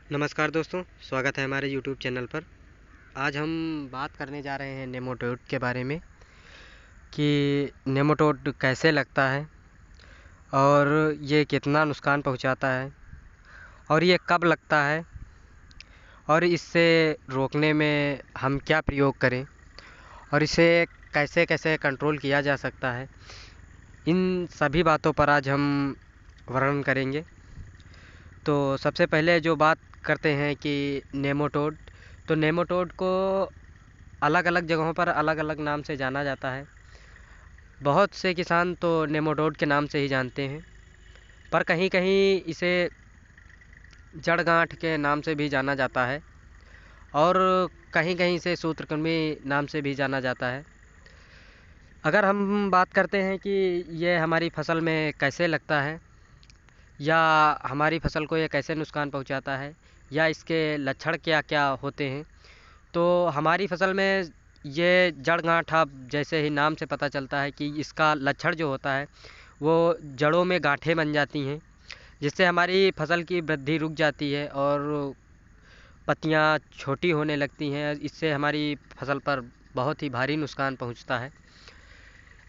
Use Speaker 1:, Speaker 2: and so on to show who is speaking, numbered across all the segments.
Speaker 1: नमस्कार दोस्तों, स्वागत है हमारे YouTube चैनल पर। आज हम बात करने जा रहे हैं नेमाटोड के बारे में कि नेमाटोड कैसे लगता है और ये कितना नुकसान पहुंचाता है और ये कब लगता है और इससे रोकने में हम क्या प्रयोग करें और इसे कैसे कैसे कंट्रोल किया जा सकता है। इन सभी बातों पर आज हम वर्णन करेंगे। तो सबसे पहले जो बात करते हैं कि नेमाटोड, तो नेमाटोड को अलग अलग जगहों पर अलग अलग नाम से जाना जाता है। बहुत से किसान तो नेमाटोड के नाम से ही जानते हैं, पर कहीं कहीं इसे जड़ गांठ के नाम से भी जाना जाता है और कहीं कहीं इसे सूत्रकृमि नाम से भी जाना जाता है। अगर हम बात करते हैं कि ये हमारी फसल में कैसे लगता है या हमारी फसल को ये कैसे नुकसान पहुंचाता है या इसके लक्षण क्या क्या होते हैं, तो हमारी फसल में ये जड़ गांठ, जैसे ही नाम से पता चलता है कि इसका लक्षण जो होता है वो जड़ों में गांठें बन जाती हैं, जिससे हमारी फसल की वृद्धि रुक जाती है और पत्तियां छोटी होने लगती हैं। इससे हमारी फसल पर बहुत ही भारी नुकसान पहुंचता है।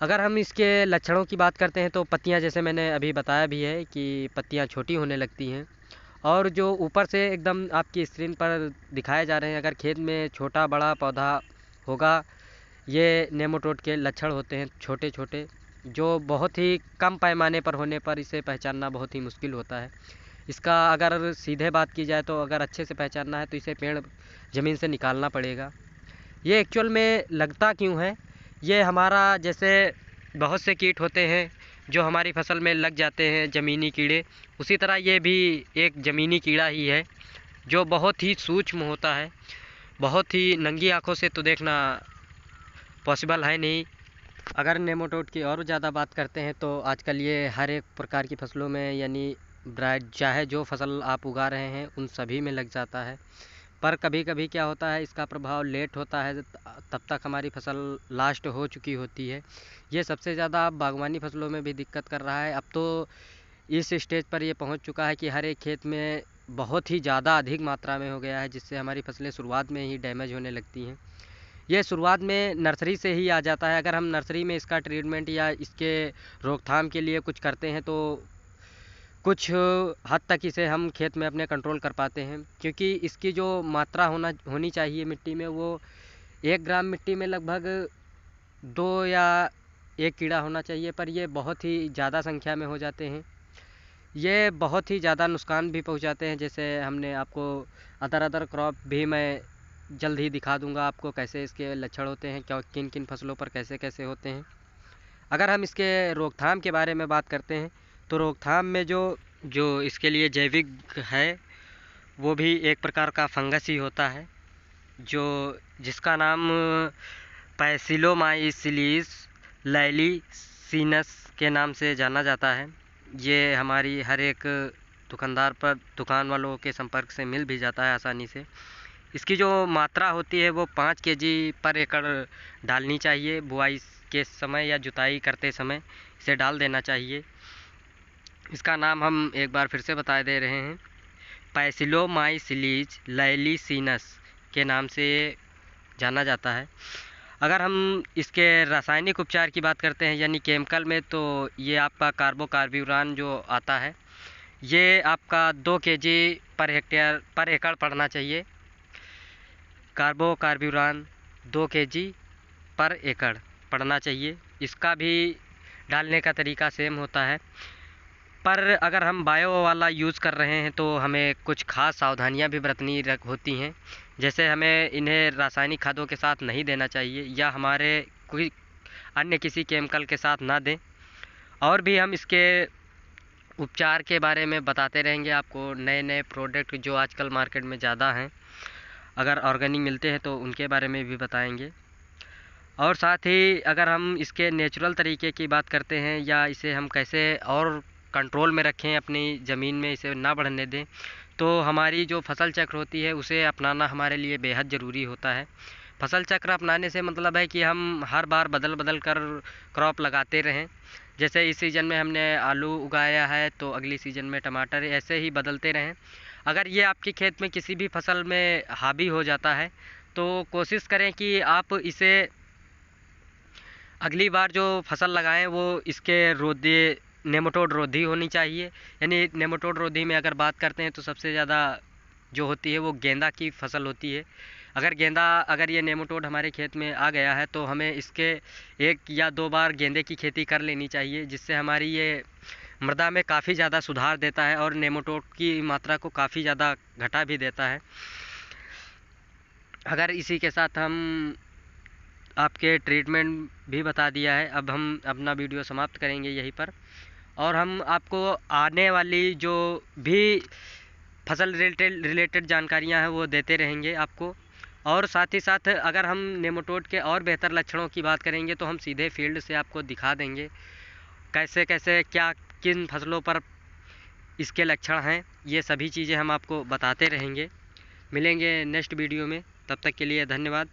Speaker 1: अगर हम इसके लक्षणों की बात करते हैं तो पत्तियां, जैसे मैंने अभी बताया भी है कि पत्तियां छोटी होने लगती हैं और जो ऊपर से एकदम आपकी स्क्रीन पर दिखाए जा रहे हैं, अगर खेत में छोटा बड़ा पौधा होगा, ये नेमाटोड के लक्षण होते हैं छोटे छोटे, जो बहुत ही कम पैमाने पर होने पर इसे पहचानना बहुत ही मुश्किल होता है। इसका अगर सीधे बात की जाए तो अगर अच्छे से पहचानना है तो इसे पेड़ ज़मीन से निकालना पड़ेगा। ये एक्चुअल में लगता क्यों है, ये हमारा जैसे बहुत से कीट होते हैं जो हमारी फसल में लग जाते हैं, ज़मीनी कीड़े, उसी तरह ये भी एक ज़मीनी कीड़ा ही है जो बहुत ही सूक्ष्म होता है। बहुत ही नंगी आंखों से तो देखना पॉसिबल है नहीं। अगर नेमाटोड की और ज़्यादा बात करते हैं तो आजकल ये हर एक प्रकार की फसलों में, यानी ब्राइट चाहे जो फसल आप उगा रहे हैं उन सभी में लग जाता है। पर कभी कभी क्या होता है, इसका प्रभाव लेट होता है, तब तक हमारी फसल लास्ट हो चुकी होती है। ये सबसे ज़्यादा बागवानी फसलों में भी दिक्कत कर रहा है। अब तो इस स्टेज पर ये पहुंच चुका है कि हर एक खेत में बहुत ही ज़्यादा अधिक मात्रा में हो गया है, जिससे हमारी फसलें शुरुआत में ही डैमेज होने लगती हैं। ये शुरुआत में नर्सरी से ही आ जाता है। अगर हम नर्सरी में इसका ट्रीटमेंट या इसके रोकथाम के लिए कुछ करते हैं तो कुछ हद तक इसे हम खेत में अपने कंट्रोल कर पाते हैं, क्योंकि इसकी जो मात्रा होनी चाहिए मिट्टी में, वो 1 ग्राम मिट्टी में लगभग 2 या 1 कीड़ा होना चाहिए, पर ये बहुत ही ज़्यादा संख्या में हो जाते हैं। ये बहुत ही ज़्यादा नुकसान भी पहुंचाते हैं। जैसे हमने आपको अदर क्रॉप भी मैं जल्द ही दिखा दूंगा आपको कैसे इसके लक्षण होते हैं, क्या किन किन फसलों पर कैसे कैसे होते हैं। अगर हम इसके रोकथाम के बारे में बात करते हैं तो रोकथाम में जो जो इसके लिए जैविक है वो भी एक प्रकार का फंगस ही होता है, जो जिसका नाम पैसिलोमाइसिलिस लैलीसिनस के नाम से जाना जाता है। ये हमारी हर एक दुकान वालों के संपर्क से मिल भी जाता है आसानी से। इसकी जो मात्रा होती है वो 5 केजी पर एकड़ डालनी चाहिए। बुआई के समय या जुताई करते समय इसे डाल देना चाहिए। इसका नाम हम एक बार फिर से बता दे रहे हैं, पैसिलोमाइसिलीज लैलीसिनस के नाम से जाना जाता है। अगर हम इसके रासायनिक उपचार की बात करते हैं यानी केमिकल में, तो ये आपका कार्बोकार्ब्यूरान जो आता है, ये आपका 2 केजी पर एकड़ पड़ना चाहिए। कार्बोकार्ब्यूरान 2 केजी पर एकड़ पड़ना चाहिए। इसका भी डालने का तरीका सेम होता है, पर अगर हम बायो वाला यूज़ कर रहे हैं तो हमें कुछ खास सावधानियां भी बरतनी होती हैं। जैसे हमें इन्हें रासायनिक खादों के साथ नहीं देना चाहिए या हमारे कोई अन्य किसी केमिकल के साथ ना दें। और भी हम इसके उपचार के बारे में बताते रहेंगे आपको। नए नए प्रोडक्ट जो आजकल मार्केट में ज़्यादा हैं, अगर ऑर्गेनिक मिलते हैं तो उनके बारे में भी बताएंगे। और साथ ही अगर हम इसके नेचुरल तरीके की बात करते हैं या इसे हम कैसे और कंट्रोल में रखें, अपनी ज़मीन में इसे ना बढ़ने दें, तो हमारी जो फसल चक्र होती है उसे अपनाना हमारे लिए बेहद ज़रूरी होता है। फसल चक्र अपनाने से मतलब है कि हम हर बार बदल बदल कर क्रॉप लगाते रहें। जैसे इस सीज़न में हमने आलू उगाया है तो अगली सीज़न में टमाटर, ऐसे ही बदलते रहें। अगर ये आपके खेत में किसी भी फसल में हावी हो जाता है तो कोशिश करें कि आप इसे अगली बार जो फसल लगाएं वो इसके रोधी नेमाटोड रोधी होनी चाहिए। यानी नेमाटोड रोधी में अगर बात करते हैं तो सबसे ज़्यादा जो होती है वो गेंदा की फसल होती है। अगर ये नेमाटोड हमारे खेत में आ गया है तो हमें इसके 1 या 2 बार गेंदे की खेती कर लेनी चाहिए, जिससे हमारी ये मृदा में काफ़ी ज़्यादा सुधार देता है और नेमाटोड की मात्रा को काफ़ी ज़्यादा घटा भी देता है। अगर इसी के साथ हम आपके ट्रीटमेंट भी बता दिया है, अब हम अपना वीडियो समाप्त करेंगे यहीं पर। और हम आपको आने वाली जो भी फसल रिलेटेड जानकारियां हैं वो देते रहेंगे आपको। और साथ ही साथ अगर हम नेमाटोड के और बेहतर लक्षणों की बात करेंगे तो हम सीधे फील्ड से आपको दिखा देंगे कैसे कैसे क्या किन फसलों पर इसके लक्षण हैं। ये सभी चीज़ें हम आपको बताते रहेंगे। मिलेंगे नेक्स्ट वीडियो में, तब तक के लिए धन्यवाद।